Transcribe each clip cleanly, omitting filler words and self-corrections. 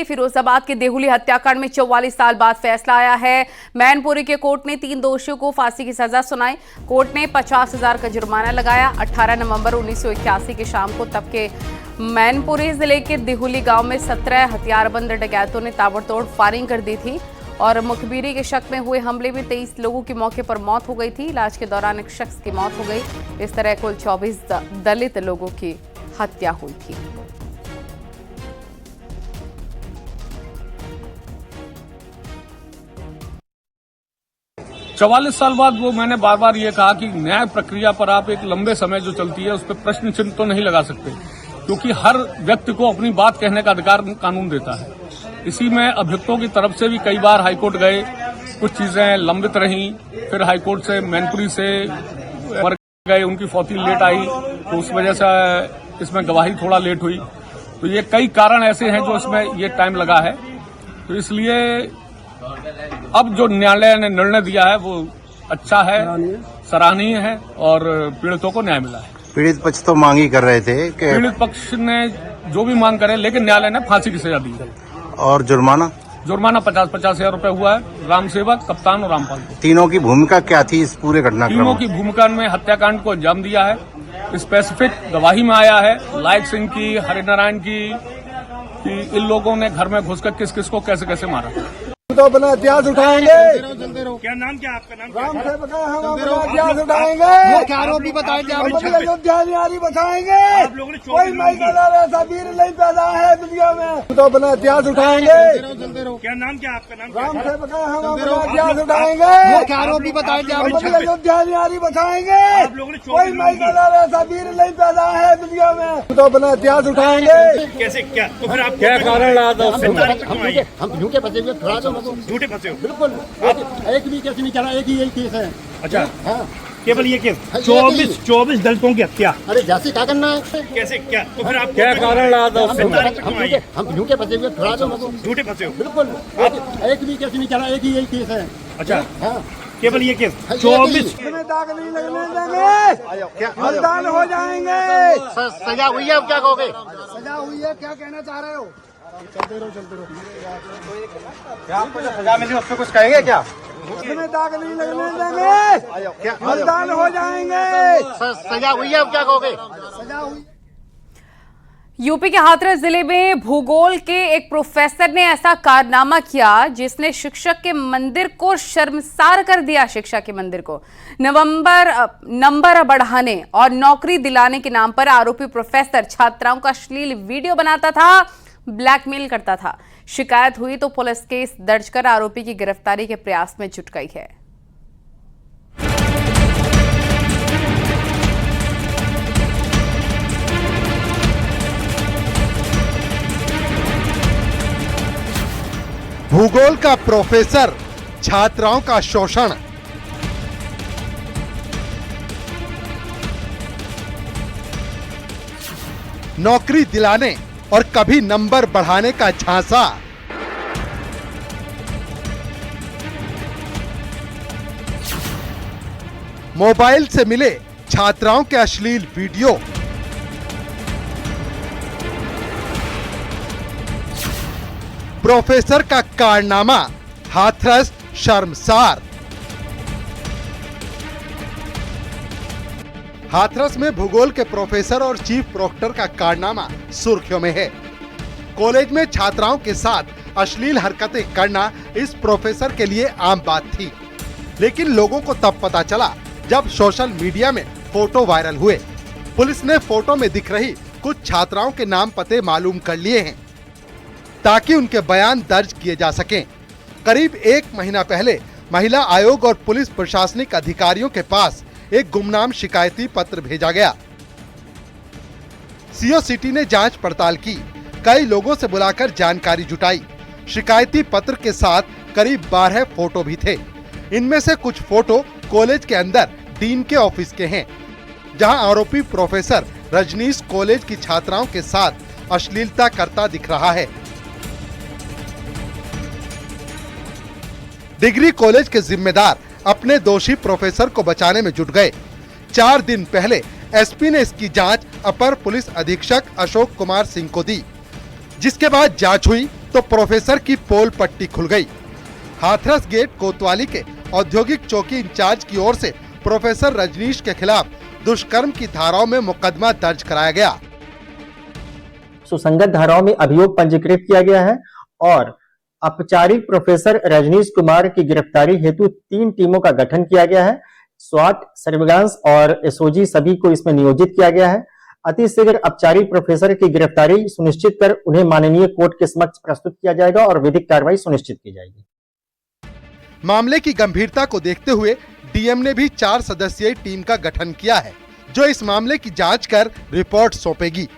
फिरोजाबाद के देहुली हत्याकांड में 44 साल बाद फैसला आया है। मैनपुरी के कोर्ट ने 3 दोषियों को फांसी की सजा सुनाई। कोर्ट ने 50,000 का जुर्माना लगाया। 18 नवंबर 1981 की शाम को तब के मैनपुरी जिले के देहुली गांव में 17 हथियारबंद डकैतों ने ताबड़तोड़ फायरिंग कर दी थी और मुखबिरी के शक में हुए हमले में 23 लोगों की मौके पर मौत हो गई थी। इलाज के दौरान एक शख्स की मौत हो गई। इस तरह कुल 24 दलित लोगों की हत्या हुई थी। चवालीस साल बाद वो मैंने बार बार ये कहा कि न्याय प्रक्रिया पर आप एक लंबे समय जो चलती है उस पर प्रश्न चिन्ह तो नहीं लगा सकते, क्योंकि हर व्यक्ति को अपनी बात कहने का अधिकार कानून देता है। इसी में अभियुक्तों की तरफ से भी कई बार हाईकोर्ट गए, कुछ चीजें लंबित रहीं, फिर हाईकोर्ट से मैनपुरी से मर गए, उनकी फौती लेट आई, तो उस वजह से इसमें गवाही थोड़ा लेट हुई। तो ये कई कारण ऐसे हैं जो इसमें ये टाइम लगा है। तो इसलिए अब जो न्यायालय ने निर्णय दिया है वो अच्छा है, सराहनीय है और पीड़ितों को न्याय मिला है। पीड़ित पक्ष तो मांग ही कर रहे थे कि पीड़ित पक्ष ने जो भी मांग करे, लेकिन न्यायालय ने फांसी की सजा दी है। और जुर्माना 50,000 रुपए हुआ है। रामसेवक, कप्तान और रामपाल को। तीनों की भूमिका क्या थी इस पूरे घटनाक्रम तीनों में? की भूमिका में हत्याकांड को अंजाम दिया है। स्पेसिफिक गवाही में आया है लायक सिंह की, हरिनारायण की, कि इन लोगों ने घर में घुसकर किस किस को कैसे कैसे मारा। तो अपना इतिहास उठाएंगे। क्या नाम, क्या आपका नाम? राम सेवक हम अपना इतिहास उठाएंगे। क्या आरोपी बताए थे? अयोध्या न्यारी बचाएंगे। कोई ऐसा वीर नहीं पैदा है दुनिया में। तो अपना इतिहास उठाएंगे। क्या नाम, क्या आपका नाम? राम सेवक हम अपना इतिहास उठाएंगे। क्या आरोपी बताए थे? अयोध्या न्यारी बचाएंगे। कोई ऐसा वीर नहीं पैदा है दुनिया में। तो अपना इतिहास उठाएंगे। कैसे, क्या तो फिर आप क्या कारण रहा था उससे? हम झूठे फंसे हुए, थोड़ा तो झूठे फंसे हो? बिल्कुल। एक भी केस नहीं चला, एक ही यही केस है। अच्छा, हाँ, केवल ये केस? हाँ, 24 दलितों की हत्या। अरे जैसे क्या करना है? कैसे, क्या तो फिर आप क्या कारण रहा था उससे? हम झूठे फंसे हुए, थोड़ा तो झूठे फंसे हो? बिल्कुल। एक भी केस नहीं चला, एक ही यही केस है। अच्छा, हाँ, केवल ये केस? हाँ, 24 दाग नहीं लगने देंगे। मतदान हो जाएंगे। सजा हुई है, अब क्या कहोगे? सजा हुई है, क्या कहना चाह रहे हो? चलते रहो। क्या आपको जो सजा मिली उस पर कुछ कहेंगे क्या? इसमें दाग नहीं लगने देंगे। मतदान हो जाएंगे। सजा हुई है, अब क्या कहोगे? सजा हुई। यूपी के हाथरस जिले में भूगोल के एक प्रोफेसर ने ऐसा कारनामा किया जिसने शिक्षक के मंदिर को शर्मसार कर दिया। शिक्षा के मंदिर को नंबर बढ़ाने और नौकरी दिलाने के नाम पर आरोपी प्रोफेसर छात्राओं का अश्लील वीडियो बनाता था, ब्लैकमेल करता था। शिकायत हुई तो पुलिस केस दर्ज कर आरोपी की गिरफ्तारी के प्रयास में जुट गई है। भूगोल का प्रोफेसर, छात्राओं का शोषण। नौकरी दिलाने और कभी नंबर बढ़ाने का झांसा। मोबाइल से मिले छात्राओं के अश्लील वीडियो। प्रोफेसर का कारनामा हाथरस शर्मसार। हाथरस में भूगोल के प्रोफेसर और चीफ प्रोक्टर का कारनामा सुर्खियों में है। कॉलेज में छात्राओं के साथ अश्लील हरकतें करना इस प्रोफेसर के लिए आम बात थी, लेकिन लोगों को तब पता चला जब सोशल मीडिया में फोटो वायरल हुए। पुलिस ने फोटो में दिख रही कुछ छात्राओं के नाम पते मालूम कर लिए हैं ताकि उनके बयान दर्ज किए जा सकें। करीब 1 महीना पहले महिला आयोग और पुलिस प्रशासनिक अधिकारियों के पास एक गुमनाम शिकायती पत्र भेजा गया। सीओ सिटी ने जांच पड़ताल की, कई लोगों से बुलाकर जानकारी जुटाई। शिकायती पत्र के साथ करीब 12 फोटो भी थे। इनमें से कुछ फोटो कॉलेज के अंदर डीन के ऑफिस के हैं, जहां आरोपी प्रोफेसर रजनीश कॉलेज की छात्राओं के साथ अश्लीलता करता दिख रहा है। डिग्री कॉलेज के जिम्मेदार अपने दोषी प्रोफेसर को बचाने में जुट गए। 4 दिन पहले एसपी ने इसकी जांच अपर पुलिस अधीक्षक अशोक कुमार सिंह को दी, जिसके बाद जांच हुई तो प्रोफेसर की पोल पट्टी खुल गई। हाथरस गेट कोतवाली के औद्योगिक चौकी इंचार्ज की ओर से प्रोफेसर रजनीश के खिलाफ दुष्कर्म की धाराओं में मुकदमा दर्ज कराया गया। सुसंगत धाराओं में अभियोग पंजीकृत किया गया है और औपचारिक प्रोफेसर रजनीश कुमार की गिरफ्तारी हेतु 3 टीमों का गठन किया गया है। स्वाट, सर्विलांस और एसओजी सभी को इसमें नियोजित किया गया है। अतिशीघ्र औपचारिक प्रोफेसर की गिरफ्तारी सुनिश्चित कर उन्हें माननीय कोर्ट के समक्ष प्रस्तुत किया जाएगा और विधिक कार्रवाई सुनिश्चित की जाएगी। मामले की गंभीरता को देखते हुए डीएम ने भी 4 सदस्यीय टीम का गठन किया है, जो इस मामले की जांच कर रिपोर्ट सौंपेगी।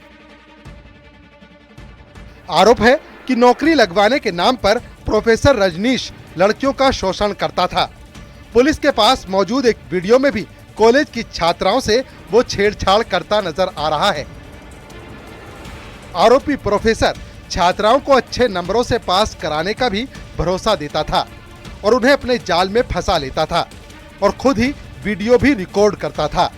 आरोप है कि नौकरी लगवाने के नाम पर प्रोफेसर रजनीश लड़कियों का शोषण करता था। पुलिस के पास मौजूद एक वीडियो में भी कॉलेज की छात्राओं से वो छेड़छाड़ करता नजर आ रहा है। आरोपी प्रोफेसर छात्राओं को अच्छे नंबरों से पास कराने का भी भरोसा देता था और उन्हें अपने जाल में फंसा लेता था और खुद ही वीडियो भी रिकॉर्ड करता था।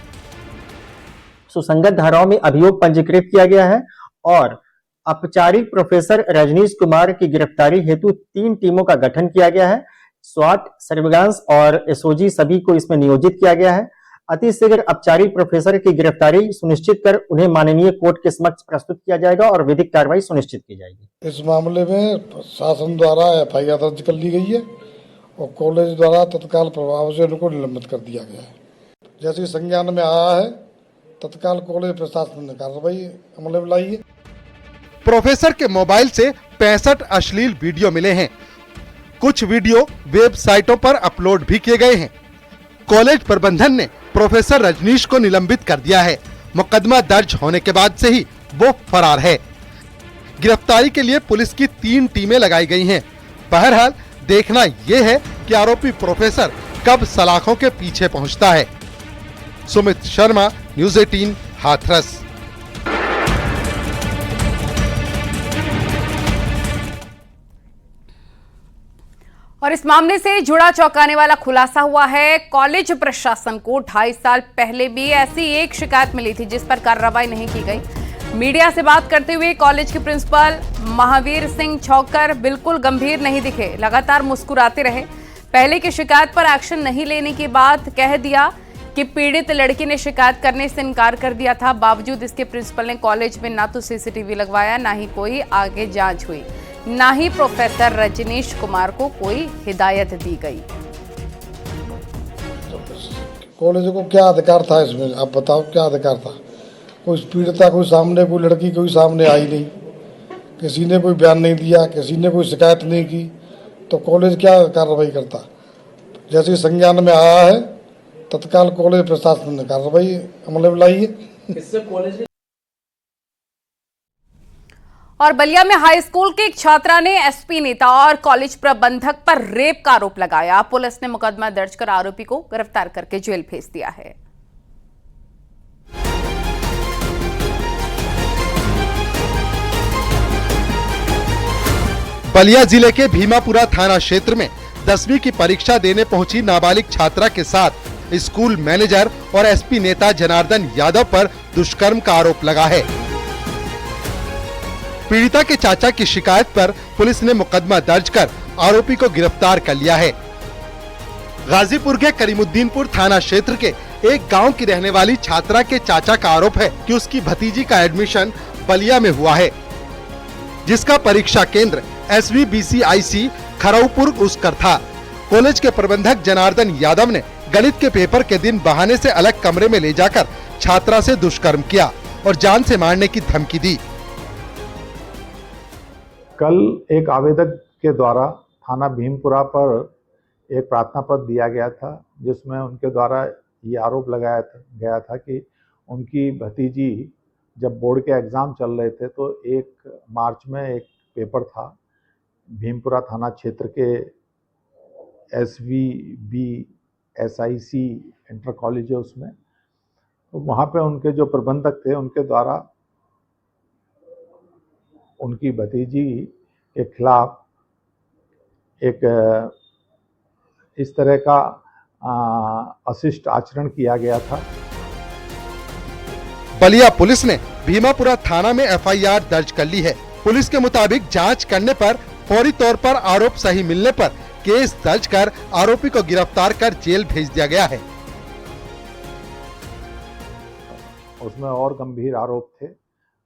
सुसंगत धाराओं में अभियोग पंजीकृत किया गया है और औपचारिक प्रोफेसर रजनीश कुमार की गिरफ्तारी हेतु 3 टीमों का गठन किया गया है। स्वाट, सर्विलांस और एसओजी सभी को इसमें नियोजित किया गया है। अतिशीघ्र औपचारिक प्रोफेसर की गिरफ्तारी सुनिश्चित कर उन्हें माननीय कोर्ट के समक्ष प्रस्तुत किया जाएगा और विधिक कार्रवाई सुनिश्चित की जाएगी। इस मामले में शासन द्वारा एफआईआर दर्ज कर ली गई है और कॉलेज द्वारा तत्काल प्रभाव से उनको निलंबित कर दिया गया है। जैसे संज्ञान में आया है, तत्काल कॉलेज प्रशासन ने कार्रवाई अमल में लाई है। प्रोफेसर के मोबाइल से 65 अश्लील वीडियो मिले हैं। कुछ वीडियो वेबसाइटों पर अपलोड भी किए गए हैं। कॉलेज प्रबंधन ने प्रोफेसर रजनीश को निलंबित कर दिया है। मुकदमा दर्ज होने के बाद से ही वो फरार है। गिरफ्तारी के लिए पुलिस की 3 टीमें लगाई गई हैं। बहरहाल देखना यह है कि आरोपी प्रोफेसर कब सलाखों के पीछे पहुंचता है। सुमित शर्मा, न्यूज़ 18, हाथरस। और इस मामले से जुड़ा चौंकाने वाला खुलासा हुआ है। कॉलेज प्रशासन को 2.5 साल पहले भी ऐसी एक शिकायत मिली थी जिस पर कार्रवाई नहीं की गई। मीडिया से बात करते हुए कॉलेज के प्रिंसिपल महावीर सिंह छौकर बिल्कुल गंभीर नहीं दिखे, लगातार मुस्कुराते रहे। पहले की शिकायत पर एक्शन नहीं लेने के बाद कह दिया कि पीड़ित लड़की ने शिकायत करने से इनकार कर दिया था। बावजूद इसके प्रिंसिपल ने कॉलेज में ना तो सीसीटीवी लगवाया, ना ही कोई आगे जांच हुई, ना ही प्रोफेसर रजनीश कुमार को कोई हिदायत दी गई। कॉलेज को क्या अधिकार था इसमें, आप बताओ क्या अधिकार था? कोई पीड़िता कोई सामने, कोई लड़की कोई सामने आई नहीं, किसी ने कोई बयान नहीं दिया, किसी ने कोई शिकायत नहीं की, तो कॉलेज क्या कार्रवाई करता? जैसे संज्ञान में आया है, तत्काल कॉलेज प्रशासन ने कार्रवाई अमल में लाई है। और बलिया में हाई स्कूल के एक छात्रा ने एसपी नेता और कॉलेज प्रबंधक पर रेप का आरोप लगाया। पुलिस ने मुकदमा दर्ज कर आरोपी को गिरफ्तार करके जेल भेज दिया है। बलिया जिले के भीमापुरा थाना क्षेत्र में 10वीं की परीक्षा देने पहुंची नाबालिग छात्रा के साथ स्कूल मैनेजर और एसपी नेता जनार्दन यादव पर दुष्कर्म का आरोप लगा है। पीड़िता के चाचा की शिकायत पर पुलिस ने मुकदमा दर्ज कर आरोपी को गिरफ्तार कर लिया है। गाजीपुर के करीमुद्दीनपुर थाना क्षेत्र के एक गांव की रहने वाली छात्रा के चाचा का आरोप है कि उसकी भतीजी का एडमिशन बलिया में हुआ है, जिसका परीक्षा केंद्र SVBCIC खरौपुर उसकर था। कॉलेज के प्रबंधक जनार्दन यादव ने गणित के पेपर के दिन बहाने से अलग कमरे में ले जाकर छात्रा से दुष्कर्म किया और जान से मारने की धमकी दी। कल एक आवेदक के द्वारा थाना भीमपुरा पर एक प्रार्थना पत्र दिया गया था, जिसमें उनके द्वारा ये आरोप लगाया गया था कि उनकी भतीजी जब बोर्ड के एग्ज़ाम चल रहे थे तो 1 मार्च में एक पेपर था भीमपुरा थाना क्षेत्र के SVBSIC इंटर कॉलेज है उसमें, तो वहाँ पे उनके जो प्रबंधक थे उनके द्वारा उनकी भतीजी के खिलाफ एक इस तरह का अशिष्ट आचरण किया गया था। बलिया पुलिस ने भीमापुरा थाना में FIR दर्ज कर ली है। पुलिस के मुताबिक जांच करने पर फौरी तौर पर आरोप सही मिलने पर केस दर्ज कर आरोपी को गिरफ्तार कर जेल भेज दिया गया है। उसमें और गंभीर आरोप थे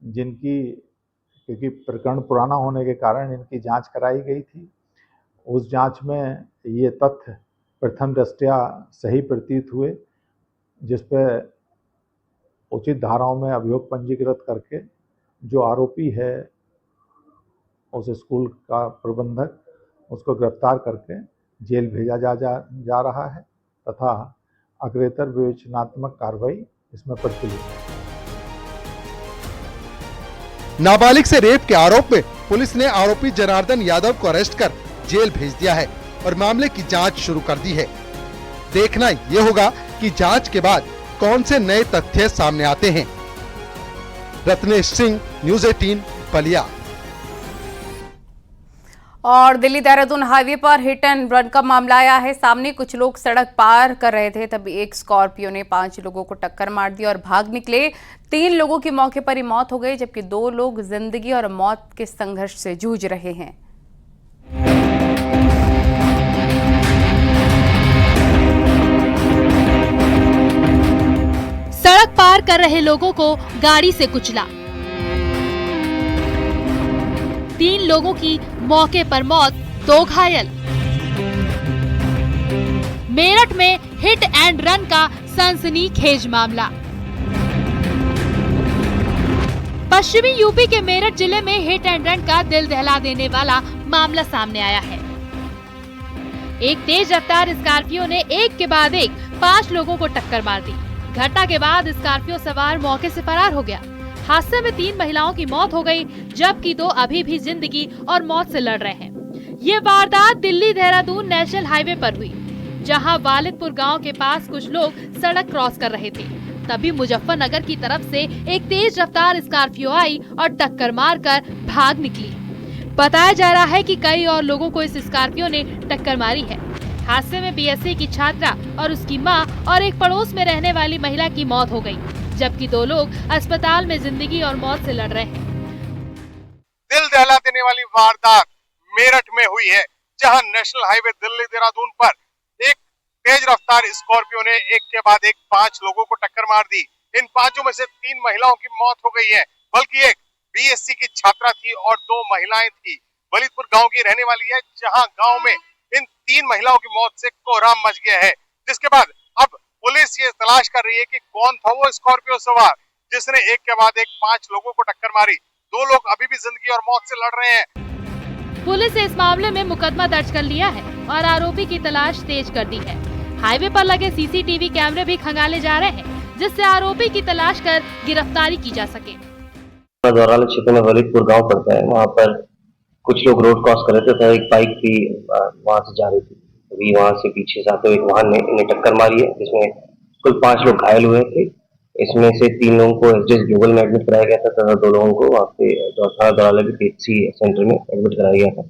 जिनकी, क्योंकि प्रकरण पुराना होने के कारण इनकी जांच कराई गई थी। उस जांच में ये तथ्य प्रथम दृष्टया सही प्रतीत हुए, जिस पे उचित धाराओं में अभियोग पंजीकृत करके जो आरोपी है उस स्कूल का प्रबंधक, उसको गिरफ्तार करके जेल भेजा जा रहा है तथा अग्रेतर विवेचनात्मक कार्रवाई इसमें प्रचलित है। नाबालिग से रेप के आरोप में पुलिस ने आरोपी जनार्दन यादव को अरेस्ट कर जेल भेज दिया है और मामले की जांच शुरू कर दी है। देखना ये होगा कि जांच के बाद कौन से नए तथ्य सामने आते हैं। रत्नेश सिंह, न्यूज़ 18, बलिया। और दिल्ली देहरादून हाईवे पर हिट एंड रन का मामला आया है सामने। कुछ लोग सड़क पार कर रहे थे, तभी एक स्कॉर्पियो ने 5 लोगों को टक्कर मार दी और भाग निकले। 3 लोगों की मौके पर ही मौत हो गई, जबकि 2 लोग जिंदगी और मौत के संघर्ष से जूझ रहे हैं। सड़क पार कर रहे लोगों को गाड़ी से कुचला, 3 लोगों की मौके पर मौत, 2 घायल। मेरठ में हिट एंड रन का सनसनीखेज मामला। पश्चिमी यूपी के मेरठ जिले में हिट एंड रन का दिल दहला देने वाला मामला सामने आया है। एक तेज रफ्तार स्कॉर्पियो ने एक के बाद एक 5 लोगों को टक्कर मार दी। घटना के बाद स्कॉर्पियो सवार मौके से फरार हो गया। हादसे में 3 महिलाओं की मौत हो गई, जबकि 2 अभी भी जिंदगी और मौत से लड़ रहे हैं। ये वारदात दिल्ली देहरादून नेशनल हाईवे पर हुई, जहां वालिदपुर गांव के पास कुछ लोग सड़क क्रॉस कर रहे थे। तभी मुजफ्फरनगर की तरफ से एक तेज रफ्तार स्कॉर्पियो आई और टक्कर मारकर भाग निकली। बताया जा रहा है कि कई और लोगों को इस स्कॉर्पियो ने टक्कर मारी है। हादसे में बीएससी की छात्रा और उसकी मां और एक पड़ोस में रहने वाली महिला की मौत हो गई, जबकि 2 लोग अस्पताल में जिंदगी और मौत से लड़ रहे हैं। दिल दहला देने वाली वारदात मेरठ में हुई है, जहां नेशनल हाईवे दिल्ली देहरादून पर एक तेज रफ्तार स्कॉर्पियो ने एक के बाद एक 5 लोगों को टक्कर मार दी। इन 5 में से 3 महिलाओं की मौत हो गई है, बल्कि एक बीएससी की छात्रा थी और 2 महिलाएं थी। वलीदपुर गांव की रहने वाली है, जहां गांव में इन 3 महिलाओं की मौत से कोहराम मच गया है। जिसके बाद अब पुलिस ये तलाश कर रही है कि कौन था वो स्कॉर्पियो सवार जिसने एक के बाद एक 5 लोगों को टक्कर मारी। 2 लोग अभी भी जिंदगी और मौत से लड़ रहे हैं। पुलिस ने इस मामले में मुकदमा दर्ज कर लिया है और आरोपी की तलाश तेज कर दी है। हाईवे पर लगे सीसीटीवी कैमरे भी खंगाले जा रहे हैं, जिससे आरोपी की तलाश कर गिरफ्तारी की जा सके। दौरान क्षेत्र में वलीदपुर गांव पड़ता है, वहाँ पर कुछ लोग रोड क्रॉस कर रहे थे, तो एक बाइक भी वहां से जा रही थी। अभी वहां से पीछे से आते हुए एक वाहन ने इन्हें टक्कर मारी है, जिसमें कुल 5 लोग घायल हुए थे। इसमें से 3 लोगों को एसडीएस ग्लोबल में एडमिट कराया गया था तथा 2 लोगों को वहाँ पे दौराला के पीएचसी सेंटर में एडमिट कराया गया था।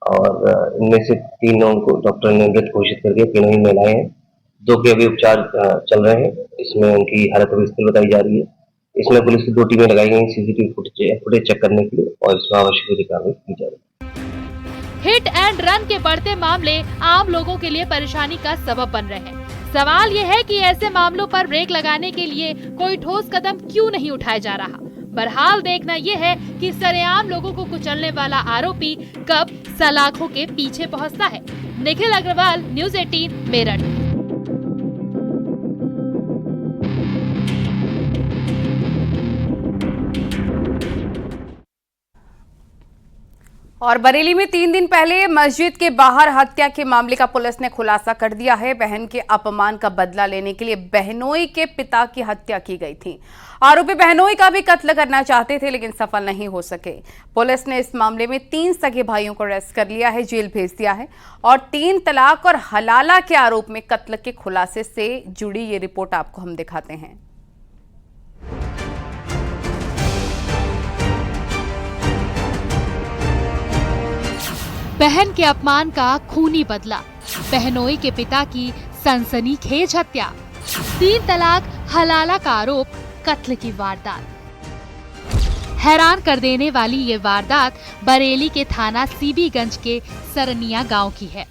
और इनमें से 3 लोगों को डॉक्टर ने मृत घोषित कर दिया। 3 ही महिलाएं हैं, 2 के अभी उपचार चल रहे हैं। इसमें उनकी हालत अभी स्थिर बताई जा रही है। इसमें पुलिस की 2 टीमें लगाई गई सीसीटीवी फुटेज चेक करने के लिए और इसमें आवश्यक कार्रवाई की जा रही है। हिट एंड रन के बढ़ते मामले आम लोगों के लिए परेशानी का सबब बन रहे हैं। सवाल ये है कि ऐसे मामलों पर ब्रेक लगाने के लिए कोई ठोस कदम क्यों नहीं उठाया जा रहा। बहरहाल देखना ये है कि सरेआम लोगों को कुचलने वाला आरोपी कब सलाखों के पीछे पहुंचता है। निखिल अग्रवाल, न्यूज़ 18, मेरठ। और बरेली में 3 दिन पहले मस्जिद के बाहर हत्या के मामले का पुलिस ने खुलासा कर दिया है। बहन के अपमान का बदला लेने के लिए बहनोई के पिता की हत्या की गई थी। आरोपी बहनोई का भी कत्ल करना चाहते थे, लेकिन सफल नहीं हो सके। पुलिस ने इस मामले में 3 सगे भाइयों को अरेस्ट कर लिया है, जेल भेज दिया है और 3 तलाक और हलाला के आरोप में कत्ल के खुलासे से जुड़ी ये रिपोर्ट आपको हम दिखाते हैं। बहन के अपमान का खूनी बदला, बहनोई के पिता की सनसनीखेज हत्या, 3 तलाक हलाला का आरोप, कत्ल की वारदात। हैरान कर देने वाली ये वारदात बरेली के थाना सीबीगंज के सरनिया गांव की है।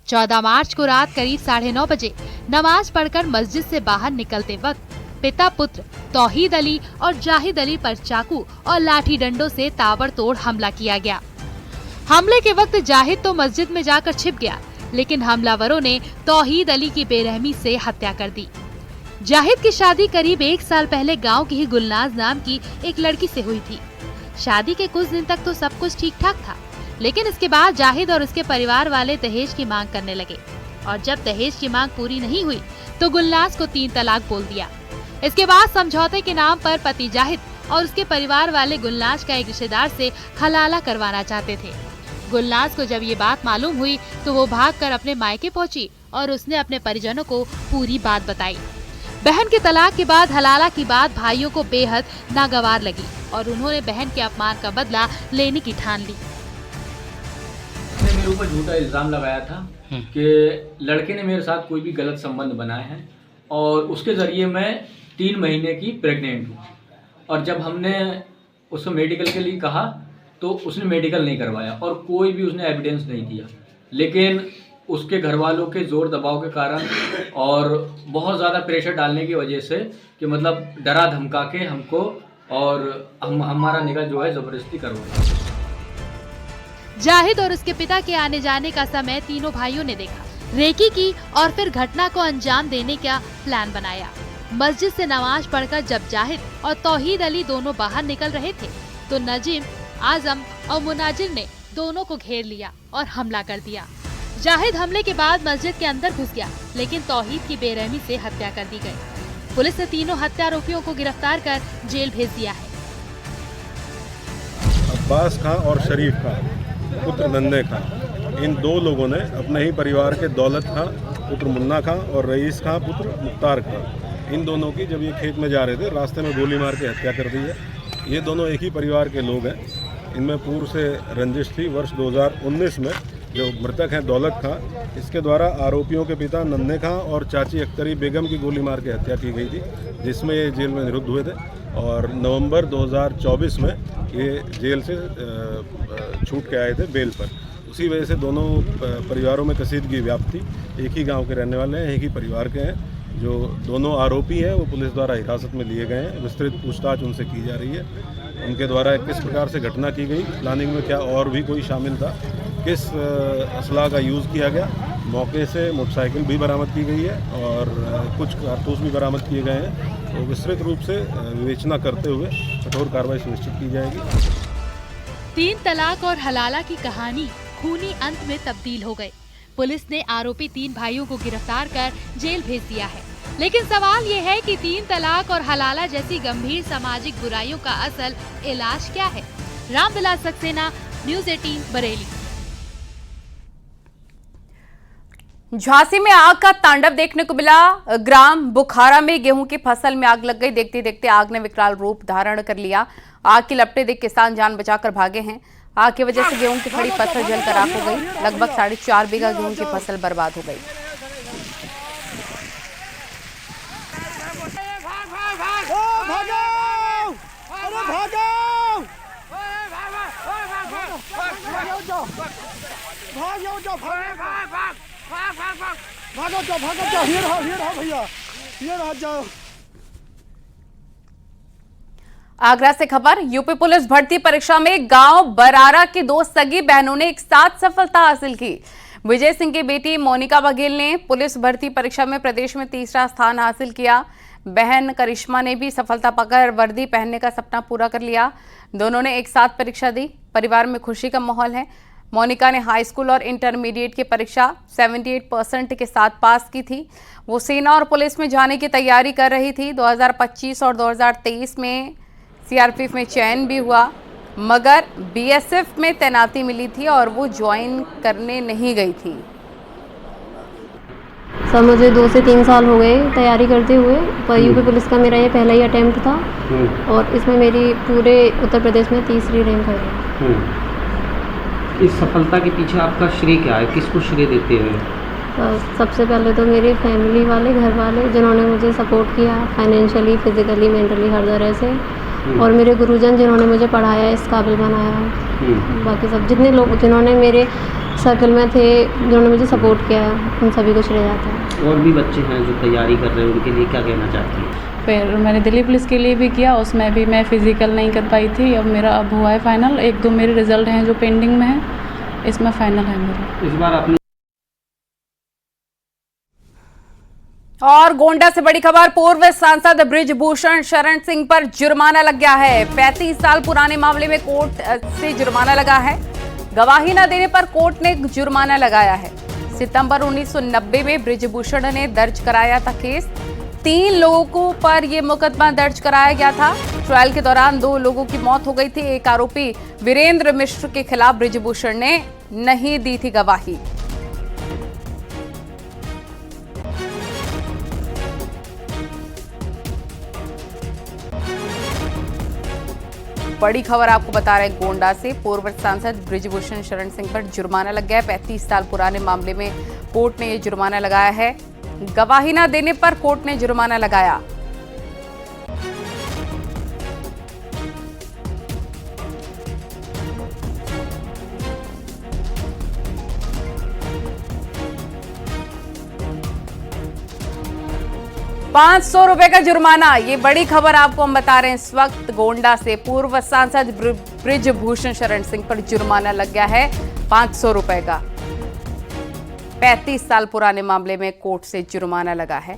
14 मार्च को रात करीब 9:30 बजे नमाज पढ़कर मस्जिद से बाहर निकलते वक्त पिता पुत्र तौहीद अली और जाहिद अली पर चाकू और लाठी डंडों से ताबड़तोड़ हमला किया गया। हमले के वक्त जाहिद तो मस्जिद में जाकर छिप गया, लेकिन हमलावरों ने तौहीद अली की बेरहमी से हत्या कर दी। जाहिद की शादी करीब 1 साल पहले गांव की ही गुलनाज नाम की एक लड़की से हुई थी। शादी के कुछ दिन तक तो सब कुछ ठीक ठाक था, लेकिन इसके बाद जाहिद और उसके परिवार वाले दहेज की मांग करने लगे और जब दहेज की मांग पूरी नहीं हुई तो गुलनाज को 3 तलाक बोल दिया। इसके बाद समझौते के नाम पर पति जाहिद और उसके परिवार वाले गुलनाज का एक रिश्तेदार से हलाला करवाना चाहते थे। गुलनाज को जब ये बात मालूम हुई तो वो भागकर अपने मायके पहुंची और उसने अपने परिजनों को पूरी बात बताई। बहन के तलाक के बाद हलाला की बात भाइयों को बेहद नागवार लगी और उन्होंने बहन के अपमान का बदला लेने की ठान ली। मेरे ऊपर झूठा इल्जाम लगाया था कि लड़के ने मेरे साथ कोई भी गलत संबंध बनाए हैं और उसके जरिए मैं 3 महीने की प्रेग्नेंट हूँ। और जब हमने उसको मेडिकल के लिए कहा तो उसने मेडिकल नहीं करवाया और कोई भी उसने एविडेंस नहीं दिया, लेकिन उसके घर वालों के जोर दबाव के कारण और बहुत ज़्यादा प्रेशर डालने की वजह से कि मतलब डरा धमका के हमको और हमारा निकाह जो है ज़बरदस्ती करवाया। जाहिद और उसके पिता के आने जाने का समय तीनों भाइयों ने देखा, रेकी की और फिर घटना को अंजाम देने का प्लान बनाया। मस्जिद से नमाज पढ़कर जब जाहिद और तौहीद अली दोनों बाहर निकल रहे थे तो नजीम, आजम और मुनाजिर ने दोनों को घेर लिया और हमला कर दिया। जाहिद हमले के बाद मस्जिद के अंदर घुस गया, लेकिन तौहीद की बेरहमी से हत्या कर दी गई। पुलिस ने तीनों हत्या आरोपियों को गिरफ्तार कर जेल भेज दिया है। अब्बास खां और शरीफ खां पुत्र नन्हे खां, इन 2 लोगों ने अपने ही परिवार के दौलत खां पुत्र मुन्ना खां और रईस खां पुत्र मुख्तार खां, इन दोनों की जब ये खेत में जा रहे थे रास्ते में गोली मार के हत्या कर दी है। ये दोनों एक ही परिवार के लोग हैं। इनमें पूर्व से रंजिश थी। वर्ष 2019 में जो मृतक हैं दौलत खां, इसके द्वारा आरोपियों के पिता नन्हे खां और चाची अख्तरी बेगम की गोली मार के हत्या की गई थी, जिसमें ये जेल में निरुद्ध हुए थे और नवंबर 2024 में ये जेल से छूट के आए थे बेल पर। उसी वजह से दोनों परिवारों में कसीदगी व्याप्त थी। एक ही गांव के रहने वाले हैं, एक ही परिवार के हैं। जो दोनों आरोपी हैं वो पुलिस द्वारा हिरासत में लिए गए हैं। विस्तृत पूछताछ उनसे की जा रही है। उनके द्वारा किस प्रकार से घटना की गई, प्लानिंग में क्या और भी कोई शामिल था, किस असला का यूज़ किया गया। मौके से मोटरसाइकिल भी बरामद की गई है और कुछ कारतूस भी बरामद किए गए हैं। तो विस्तृत रूप से विवेचना करते हुए कठोर कार्रवाई सुनिश्चित की जाएगी। 3 तलाक और हलाला की कहानी खूनी अंत में तब्दील हो गई। पुलिस ने आरोपी 3 भाइयों को गिरफ्तार कर जेल भेज दिया है, लेकिन सवाल ये है कि 3 तलाक और हलाला जैसी गंभीर सामाजिक बुराइयों का असल इलाज क्या है। रामविलास सक्सेना, न्यूज़ 18 बरेली। झांसी में आग का तांडव देखने को मिला। ग्राम बुखारा में गेहूं की फसल में आग लग गई। देखते देखते आग ने विकराल रूप धारण कर लिया। आग की लपटें देख किसान जान बचाकर भागे हैं। आग की वजह से गेहूं की खड़ी फसल जलकर राख हो गई। लगभग 4.5 बीघा गेहूं की फसल बर्बाद हो गई। आगरा से खबर। यूपी पुलिस भर्ती परीक्षा में गांव बरारा की 2 सगी बहनों ने एक साथ सफलता हासिल की। विजय सिंह की बेटी मोनिका बघेल ने पुलिस भर्ती परीक्षा में प्रदेश में 3रा स्थान हासिल किया। बहन करिश्मा ने भी सफलता पाकर वर्दी पहनने का सपना पूरा कर लिया। दोनों ने एक साथ परीक्षा दी। परिवार में खुशी का माहौल है। मोनिका ने हाई स्कूल और इंटरमीडिएट की परीक्षा 78% के साथ पास की थी। वो सेना और पुलिस में जाने की तैयारी कर रही थी। 2025 और 2023 में सीआरपीएफ में चयन भी हुआ, मगर बीएसएफ में तैनाती मिली थी और वो ज्वाइन करने नहीं गई थी। सर मुझे 2 से 3 साल हो गए तैयारी करते हुए, पर यूपी पुलिस का मेरा ये पहला ही अटेम्प्ट था और इसमें मेरी पूरे उत्तर प्रदेश में 3री रैंक आई। इस सफलता के पीछे आपका श्रेय क्या है, किसको श्रेय देते हैं? सबसे पहले तो मेरी फैमिली वाले, घर वाले, जिन्होंने मुझे सपोर्ट किया फाइनेंशियली, फिजिकली, मेंटली, हर तरह से। और मेरे गुरुजन जिन्होंने मुझे पढ़ाया, इस काबिल बनाया, बाकी सब जितने लोग जिन्होंने मेरे सर्कल में थे, जिन्होंने मुझे सपोर्ट किया, उन सभी को श्रेय जाता है। और भी बच्चे हैं जो तैयारी कर रहे हैं, उनके लिए क्या कहना चाहती हैं? फिर मैंने दिल्ली पुलिस के लिए भी किया, उसमें भी मैं फिजिकल नहीं कर पाई थी। अब मेरा अब हुआ है फाइनल। 1-2 मेरे रिजल्ट हैं जो पेंडिंग में हैं, इसमें फाइनल है मेरा। इस बार आपने और गोंडा से बड़ी खबर, पूर्व सांसद बृजभूषण शरण सिंह पर जुर्माना लग गया है। 35 साल पुराने मामले में कोर्ट से जुर्माना लगा है। गवाही न देने पर कोर्ट ने जुर्माना लगाया है। सितंबर 1990 में बृजभूषण ने दर्ज कराया था केस। 3 लोगों पर यह मुकदमा दर्ज कराया गया था। ट्रायल के दौरान 2 लोगों की मौत हो गई थी। एक आरोपी वीरेंद्र मिश्र के खिलाफ बृजभूषण ने नहीं दी थी गवाही। बड़ी खबर आपको बता रहे हैं गोंडा से, पूर्व सांसद बृजभूषण शरण सिंह पर जुर्माना लग गया है। 35 साल पुराने मामले में कोर्ट ने ये जुर्माना लगाया है। गवाही न देने पर कोर्ट ने जुर्माना लगाया। ₹500 का जुर्माना, ये बड़ी खबर आपको हम बता रहे हैं इस वक्त गोंडा से। पूर्व सांसद बृजभूषण शरण सिंह पर जुर्माना लग गया है ₹500 का। 35 साल पुराने मामले में कोर्ट से जुर्माना लगा है।